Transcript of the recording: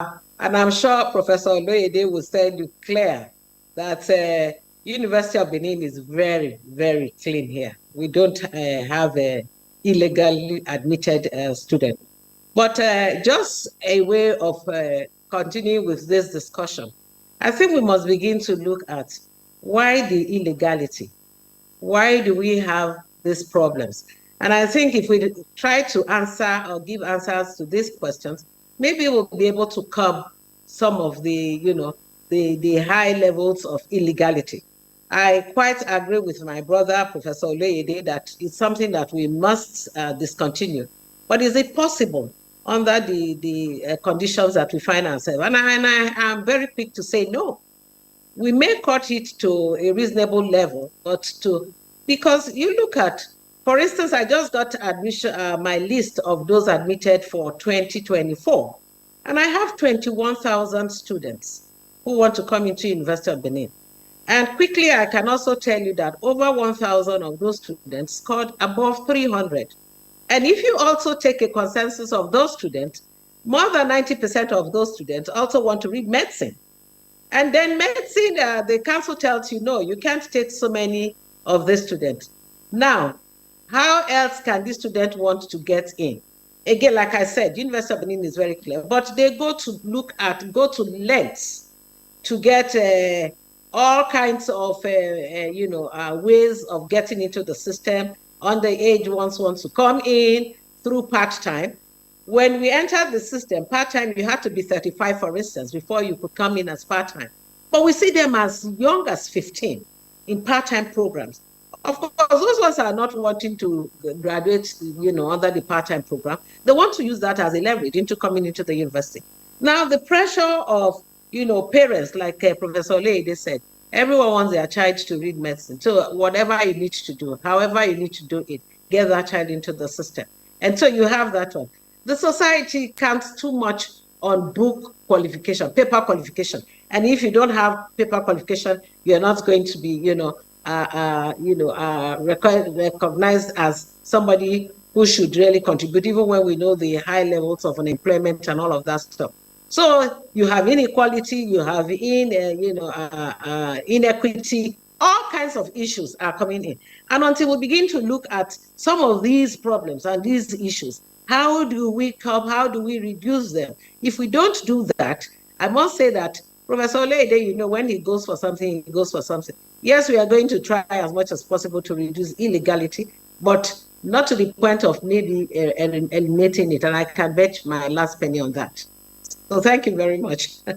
And I'm sure Professor Oloyede will tell you clear that University of Benin is very, very clean here. We don't have illegally admitted students. But just a way of continuing with this discussion, I think we must begin to look at why the illegality? Why do we have these problems? And I think if we try to answer or give answers to these questions, maybe we'll be able to curb some of the high levels of illegality. I quite agree with my brother, Professor Oleyede, that it's something that we must discontinue. But is it possible under the conditions that we find ourselves? And I am very quick to say no. We may cut it to a reasonable level, because you look at, for instance, I just got admission, my list of those admitted for 2024, and I have 21,000 students who want to come into University of Benin. And quickly, I can also tell you that over 1,000 of those students scored above 300. And if you also take a consensus of those students, more than 90% of those students also want to read medicine. And then medicine, the council tells you, no, you can't take so many of the students. Now, how else can this student want to get in? Again, like I said, University of Benin is very clear, but they go to lengths to get all kinds of, ways of getting into the system. Underage ones want to come in through part-time. When we entered the system, part-time, you had to be 35, for instance, before you could come in as part-time. But we see them as young as 15 in part-time programs. Of course, those ones are not wanting to graduate, under the part-time program. They want to use that as a leverage into coming into the university. Now, the pressure of, parents, like Professor Oleyede said, everyone wants their child to read medicine. So whatever you need to do, however you need to do it, get that child into the system. And so you have that one. The society counts too much on book qualification, paper qualification. And if you don't have paper qualification, you're not going to be, recognized as somebody who should really contribute, even when we know the high levels of unemployment and all of that stuff. So you have inequality, you have inequity, all kinds of issues are coming in. And until we begin to look at some of these problems and these issues, how do we curb, how do we reduce them? If we don't do that, I must say that Professor Oleyede, when he goes for something, he goes for something. Yes, we are going to try as much as possible to reduce illegality, but not to the point of maybe eliminating it. And I can bet my last penny on that. So thank you very much.